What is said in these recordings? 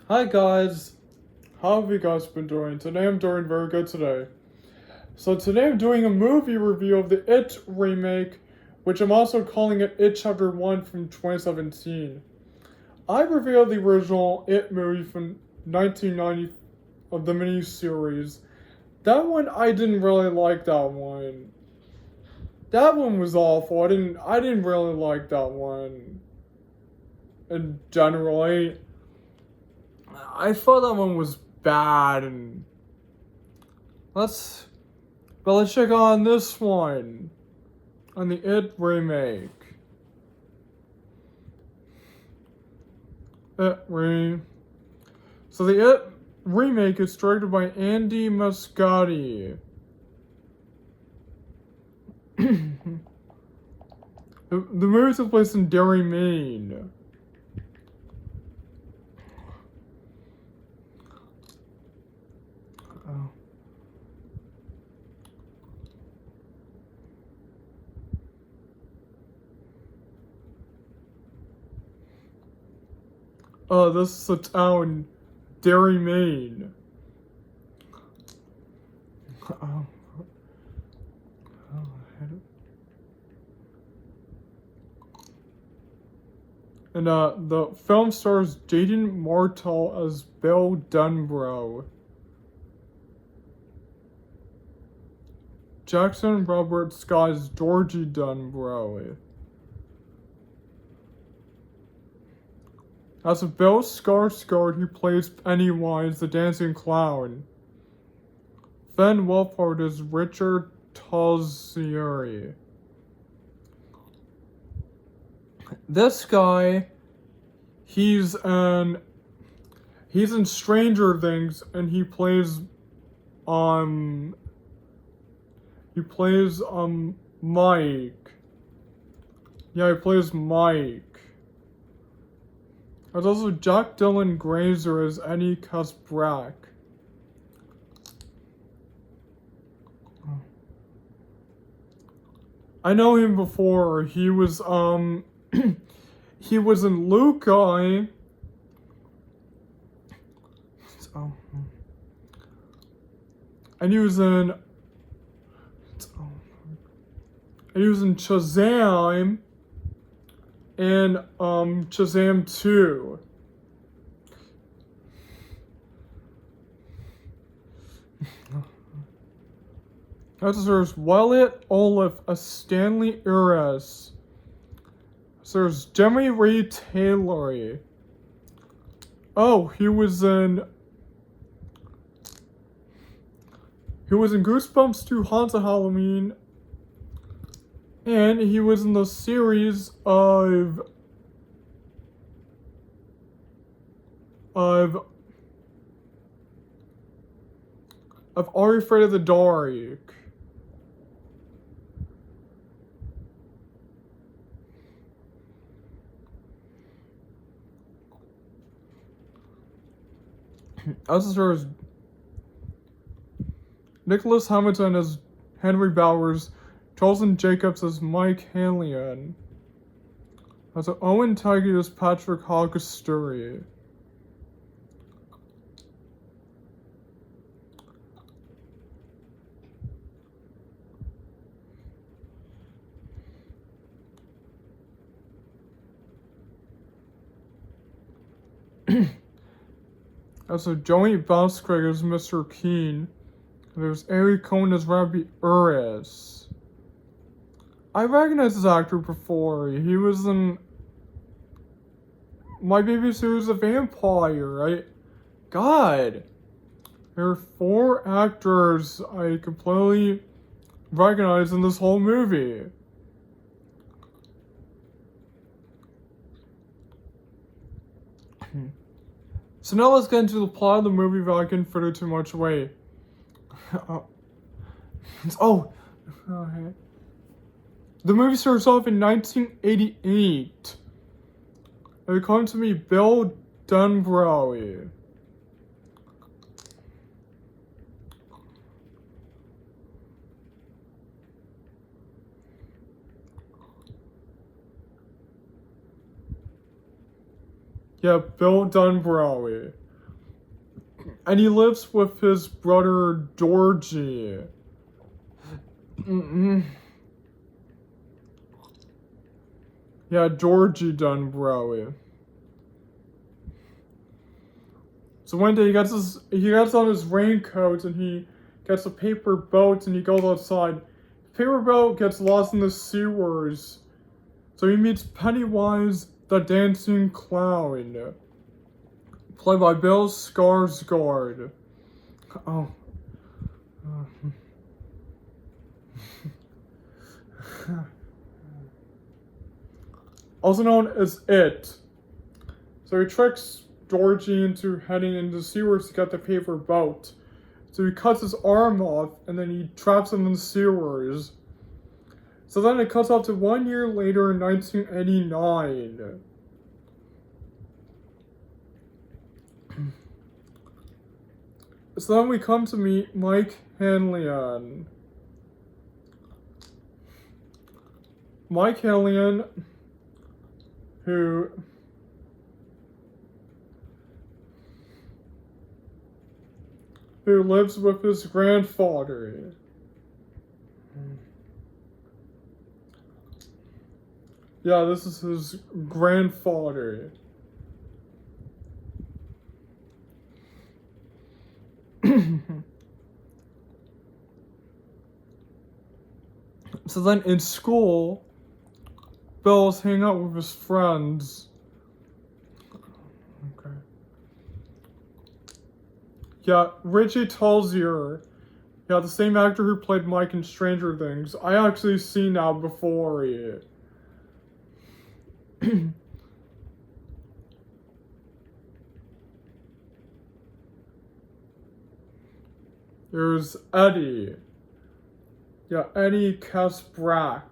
Hi guys, how have you guys been doing? Today I'm doing very good today. So today I'm doing a movie review of the It remake, which I'm also calling it It Chapter 1 from 2017. I reviewed the original It movie from 1990 of the miniseries. That one I didn't really like that one. That one was awful. I didn't really like that one. In general, I thought that one was bad and let's let's check on this one. On the It remake. So the It remake is directed by Andy Muscati. The movie took place in Derry, Maine. This is a town, Derry, Maine. And the film stars Jaden Martell as Bill Dunbrow. Jackson Robert Scott as Georgie Dunbrow. As Bill Skarsgård, he plays Pennywise the Dancing Clown. Fenn Wolfhard is Richard Tozzieri. This guy, he's in Stranger Things, and he plays Mike. Yeah, he plays Mike. There's also Jack Dylan Grazer as Eddie Kasbrack. I know him before. He was he was in Luke-I. And he was in Shazam and Shazam 2. There's Wyatt Olive as Stanley Uris. So there's Jemmy Ray Taylor. Oh, he was in Goosebumps 2 Haunted Halloween. And he was in the series of Are You Afraid of the Dark? Also stars Nicholas Hamilton as Henry Bowers, Charlton Jacobs as Mike Hanlon. Also Owen Tigey as Patrick Hoggestory. Also Joey Boskrig as Mr. Keen. There's Eric Cohen as Rabbi Uris. I recognize this actor before. He was in My Baby Series of Vampire, right? God. There are 4 actors I completely recognize in this whole movie. So now let's get into the plot of the movie without getting further too much away. The movie starts off in 1988. It comes to me Bill Dunbrow. Yeah, Bill Dunbrow. And he lives with his brother Georgie. Yeah, Georgie Dunbrow. So one day he gets on his raincoat and he gets a paper boat and he goes outside. The paper boat gets lost in the sewers. So he meets Pennywise the Dancing Clown, played by Bill Skarsgård. Oh. Also known as It. So he tricks Georgie into heading into the sewers to get the paper boat. So he cuts his arm off and then he traps him in the sewers. So then it cuts off to 1 year later in 1989. So then we come to meet Mike Hanlon. Mike Hanlon, who lives with his grandfather. Yeah, this is his grandfather. So then in school, Bill's hanging out with his friends. Okay. Yeah, Richie Tulzier. Yeah, the same actor who played Mike in Stranger Things. I actually seen that before. There's Eddie. Yeah, Eddie Kasprak.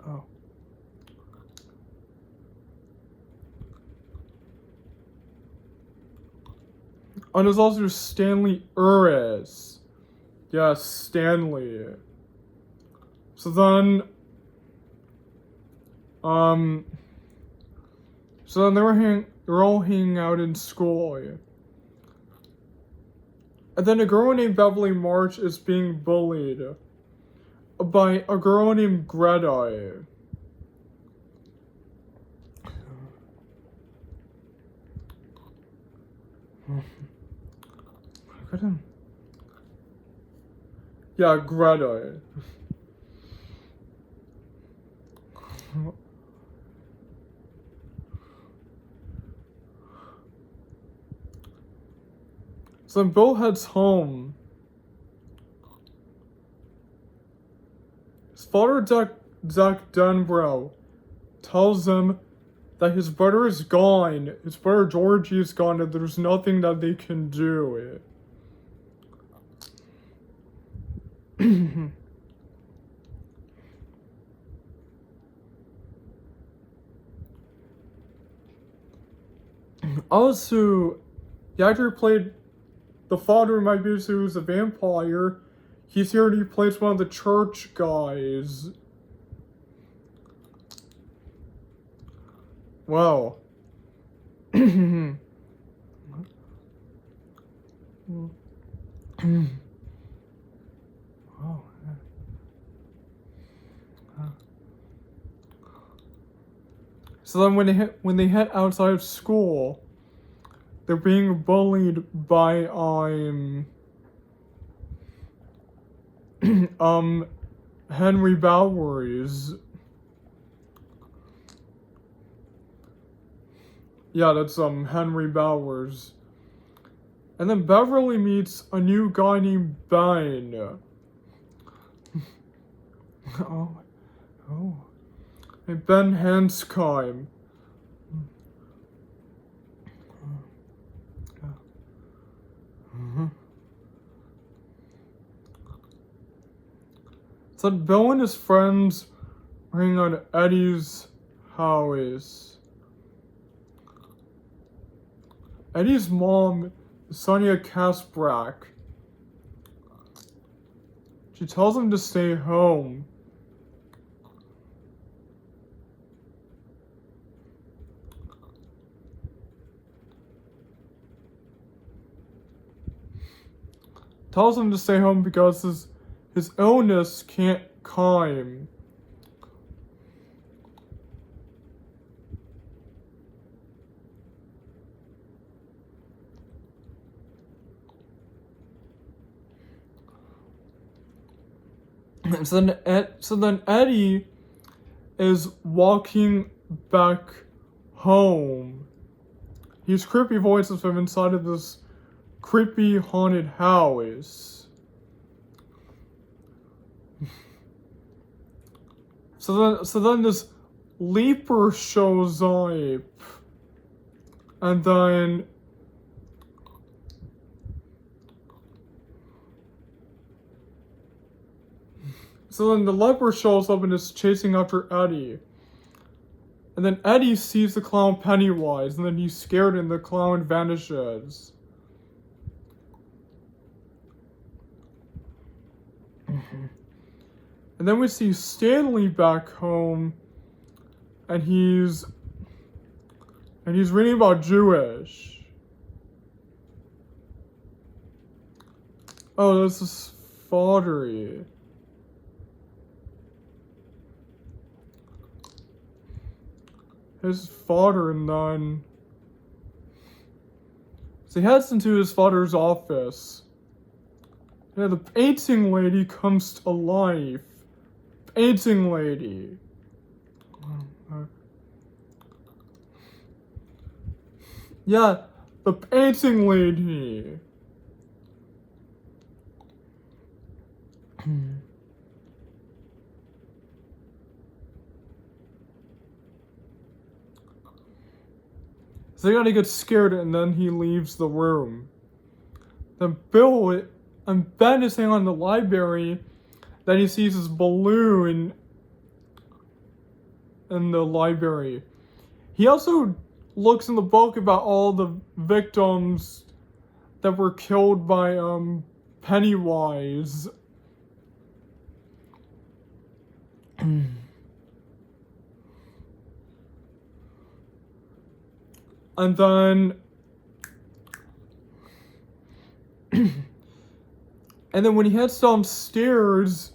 Oh. And there's also Stanley Uris. Yes, Stanley. So then, they're all hanging out in school. And then a girl named Beverly March is being bullied by a girl named Greta. Yeah, Greta. So then Bill heads home. His father, Zach Dunbrow, tells him that his brother is gone. His brother Georgie is gone, and there's nothing that they can do. Also, the actor who played the father in my videos who's a vampire, he's here and he plays one of the church guys. Wow. Oh. So then when they head outside of school, they're being bullied by Henry Bowers. Yeah, that's Henry Bowers. And then Beverly meets a new guy named Ben. Oh. Hey, Ben Hansheim. So Bill and his friends are hanging on Eddie's house. Eddie's mom is Sonia Kasbrak. She tells him to stay home. Tells him to stay home because his illness can't calm. So then Eddie is walking back home. He's creepy voices from inside of this creepy haunted house. So then this leaper shows up, and then the leper shows up and is chasing after Eddie. And then Eddie sees the clown Pennywise, and then he's scared and the clown vanishes. And then we see Stanley back home, and he's reading about Jewish. Oh, this is foddery. His father, and then so he heads into his father's office. Yeah, the painting lady comes to life. Painting lady. Yeah, the painting lady. So he gotta get scared, and then he leaves the room. Then Bill and Ben is saying on the library that he sees this balloon in the library. He also looks in the book about all the victims that were killed by Pennywise. And then when he heads downstairs,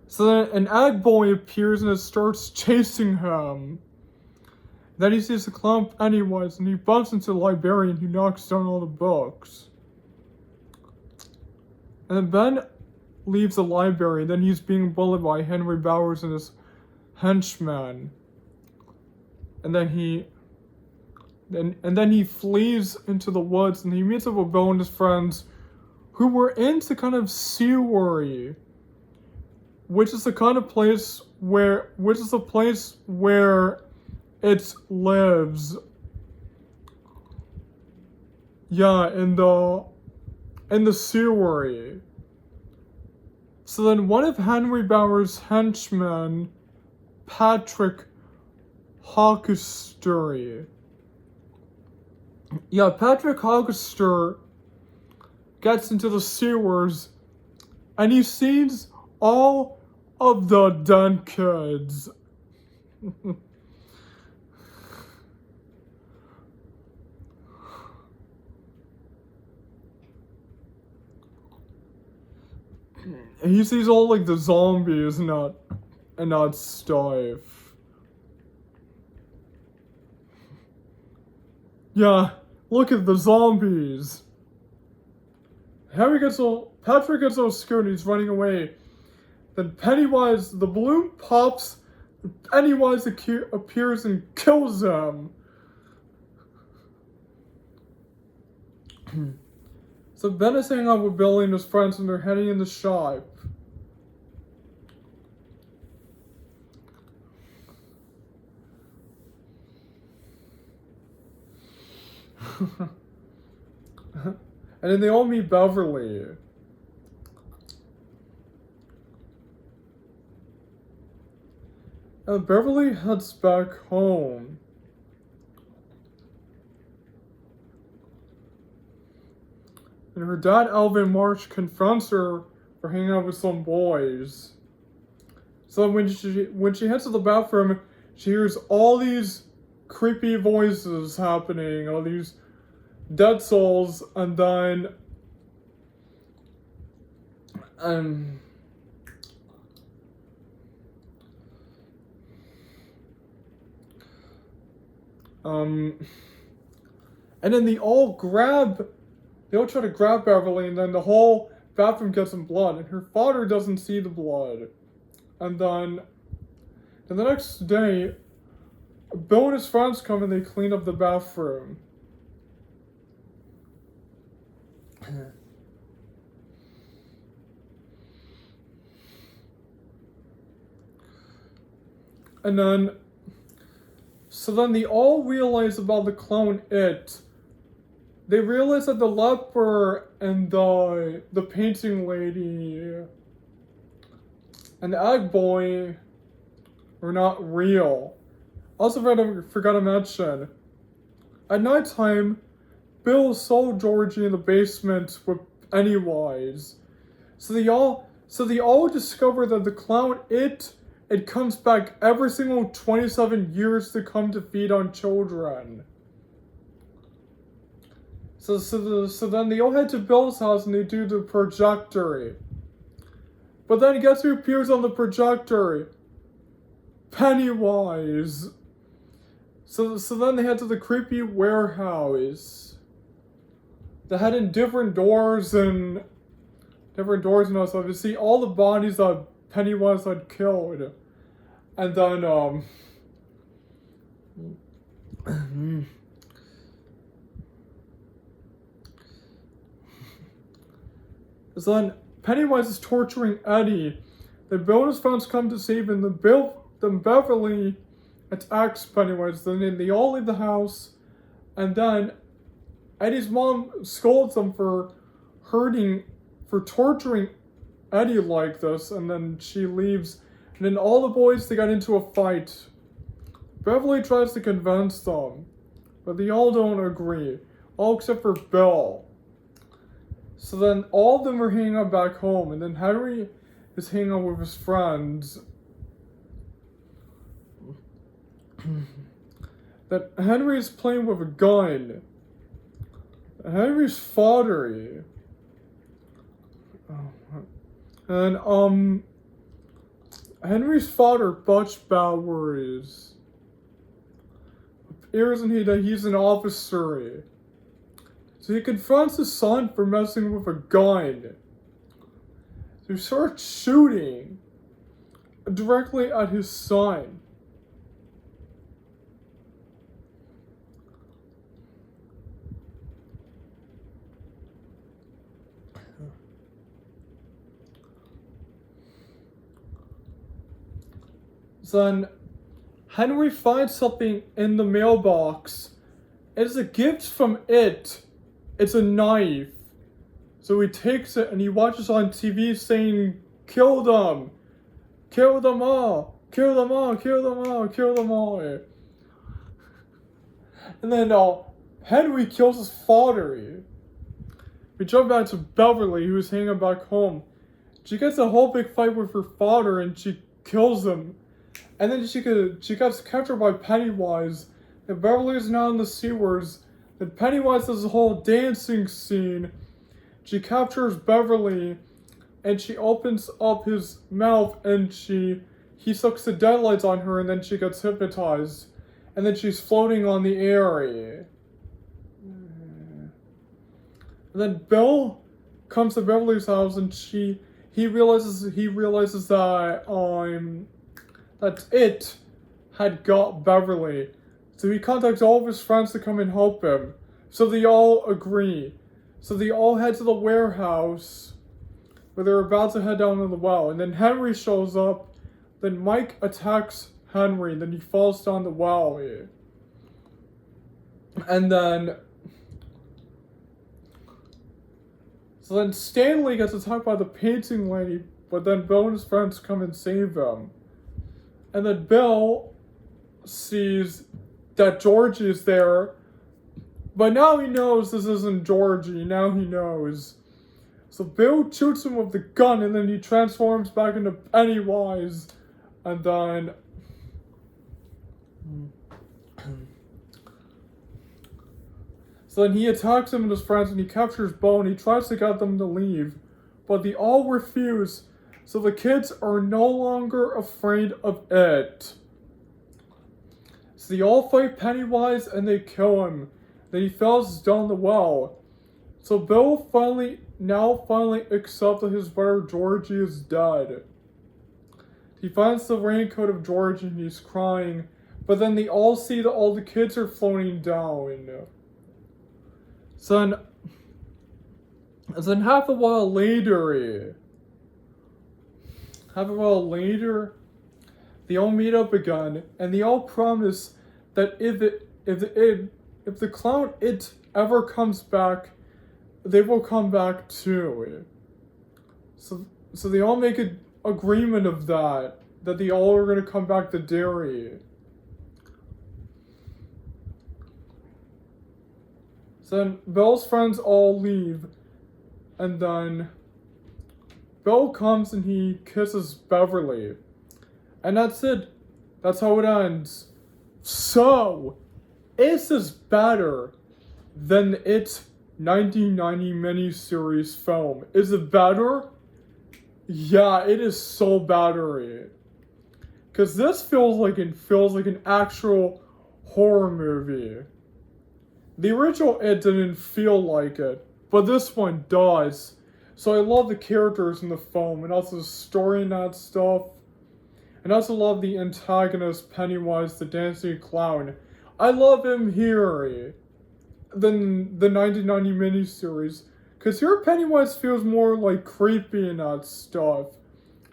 So then an egg boy appears and it starts chasing him. Then he sees the clown Pennywise, and he bumps into the librarian who knocks down all the books. And then Ben leaves the library, then he's being bullied by Henry Bowers and his henchmen. And then he flees into the woods, and he meets up with Bill and his friends who were into kind of Seaworry, which is the place where it lives. Yeah, in the Seaworry. So then one of Henry Bowers' henchmen, Patrick Hawkester. Yeah, Patrick Hawkester gets into the sewers, and he sees all of the dead kids. He sees all like the zombies and not stuff. Yeah, look at the zombies. Patrick gets so scared and he's running away. Then Pennywise, the balloon pops, and Pennywise appears and kills him. So Ben is hanging out with Billy and his friends, and they're heading in the shop. And then they all meet Beverly. And Beverly heads back home. And her dad, Alvin March, confronts her for hanging out with some boys. So when she heads to the bathroom, she hears all these creepy voices happening, all these dead souls, and then and then they all try to grab Beverly, and then the whole bathroom gets in blood, and her father doesn't see the blood. And then the next day, Bill and his friends come and they clean up the bathroom. And then they all realize about the clone It. They realize that the leper and the painting lady and the egg boy were not real. Also forgot to mention, at nighttime, Bill saw Georgie in the basement with Pennywise. So they all discover that the clown It comes back every single 27 years to come to feed on children. So then they all head to Bill's house and they do the projectory. But then guess who appears on the projectory? Pennywise. So then they head to the creepy warehouse. They had in different doors and all stuff. You see all the bodies that Pennywise had killed. And then so then Pennywise is torturing Eddie. The Bill and his friends come to save him. Then Beverly attacks Pennywise. Then they all leave the house. And then Eddie's mom scolds them for torturing Eddie like this. And then she leaves. And then all the boys, they got into a fight. Beverly tries to convince them. But they all don't agree. All except for Bill. So then all of them are hanging out back home, and then Henry is hanging out with his friends. That Henry is playing with a gun. Henry's father. And Henry's father, Butch Bowers, appears in that he's an officer. So he confronts his son for messing with a gun. So he starts shooting directly at his son. Then Henry finds something in the mailbox. It is a gift from It. It's a knife. So he takes it and he watches on TV saying, "Kill them! Kill them all! Kill them all! Kill them all! Kill them all!" And then Henry kills his father. We jump back to Beverly, who's hanging back home. She gets a whole big fight with her father and she kills him. And then she gets captured by Pennywise. And Beverly is now in the sewers. Then Pennywise does a whole dancing scene. She captures Beverly, and she opens up his mouth, and he sucks the deadlights on her, and then she gets hypnotized, and then she's floating on the air. And then Bill comes to Beverly's house, and he realizes that It had got Beverly. So he contacts all of his friends to come and help him. So they all agree. So they all head to the warehouse where they're about to head down to the well. And then Henry shows up. Then Mike attacks Henry. Then he falls down the well. And then So then Stanley gets attacked by the painting lady, but then Bill and his friends come and save him. And then Bill sees that Georgie is there, but now he knows this isn't Georgie. Now he knows. So Bill shoots him with the gun, and then he transforms back into Pennywise, and then so then he attacks him and his friends, and he captures Bo, and he tries to get them to leave, but they all refuse. So the kids are no longer afraid of it. So they all fight Pennywise and they kill him. Then he falls down the well. So Bill finally accepts that his brother Georgie is dead. He finds the raincoat of Georgie and he's crying. But then they all see that all the kids are floating down. So then half a while later, they all meet up again, and they all promise that if the clown It ever comes back, they will come back too. So they all make an agreement of that they all are gonna come back to Derry. So then Bill's friends all leave, and then Bill comes and he kisses Beverly. And that's it. That's how it ends. So, is this better than its 1990 miniseries film? Is it better? Yeah, it is so better. Cause this feels like an actual horror movie. The original It didn't feel like it, but this one does. So I love the characters in the film, and also the story and that stuff. And I also love the antagonist, Pennywise, the dancing clown. I love him here than the 1990 miniseries. Because here Pennywise feels more like creepy and that stuff.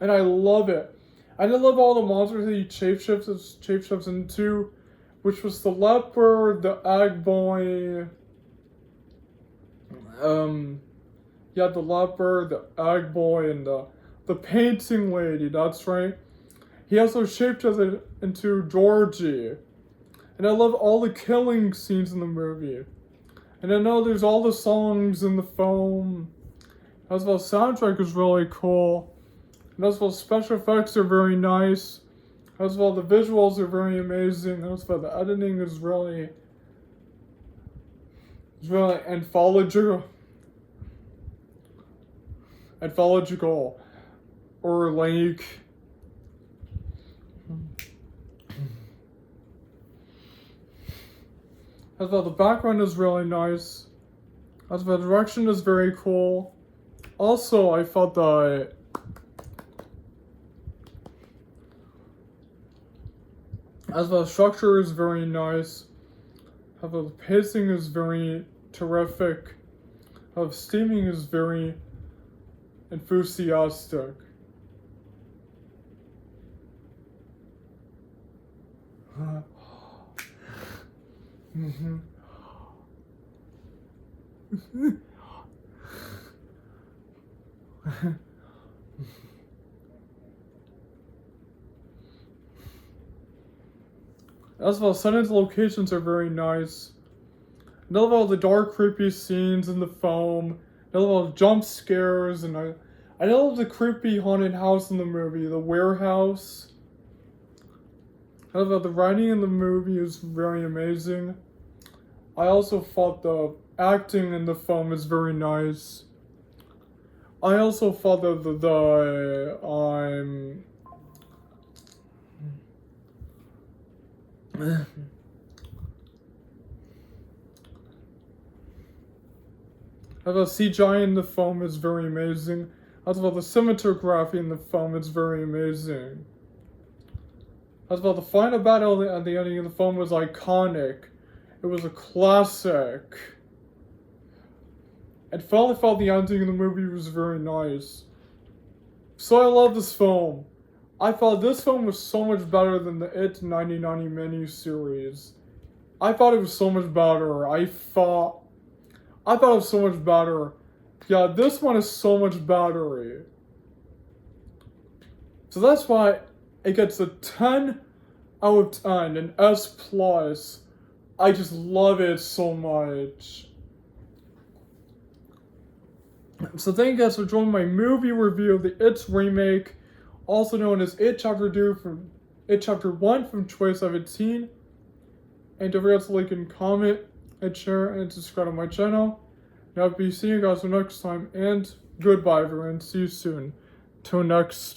And I love it. And I love all the monsters that he shapeshifts into. Which was the leopard, the egg boy. The leopard, the egg boy, and the painting lady, that's right. He also shapeshifted into Georgie. And I love all the killing scenes in the movie. And I know there's all the songs in the film. As well, soundtrack is really cool. And as well, special effects are very nice. As well, the visuals are very amazing. As well, the editing is really anthological, or like as well, the background is really nice. As well, the direction is very cool. Also, I thought that as well, the structure is very nice. As well, the pacing is very terrific. As well, the steaming is very enthusiastic. As well, Sundance locations are very nice. I love all the dark, creepy scenes in the film. I love all the jump scares, and I love the creepy haunted house in the movie, the warehouse. I love how the writing in the movie is very amazing. I also thought the acting in the film is very nice. I also thought that as well, CGI in the film is very amazing. As well, the cinematography in the film is very amazing. As well, the final battle at the ending of the film was iconic. It was a classic. And finally felt the ending of the movie was very nice. So I love this film. I thought this film was so much better than the It 1990 miniseries. I thought it was so much better. I thought it was so much better Yeah, this one has so much battery. So that's why it gets a 10 out of 10, an S plus. I just love it so much. So thank you guys for joining my movie review of the It remake, also known as It Chapter 1 from 2017. And don't forget to like and comment and share and subscribe to my channel. And I'll be seeing you guys next time, and goodbye everyone. See you soon. Till next time.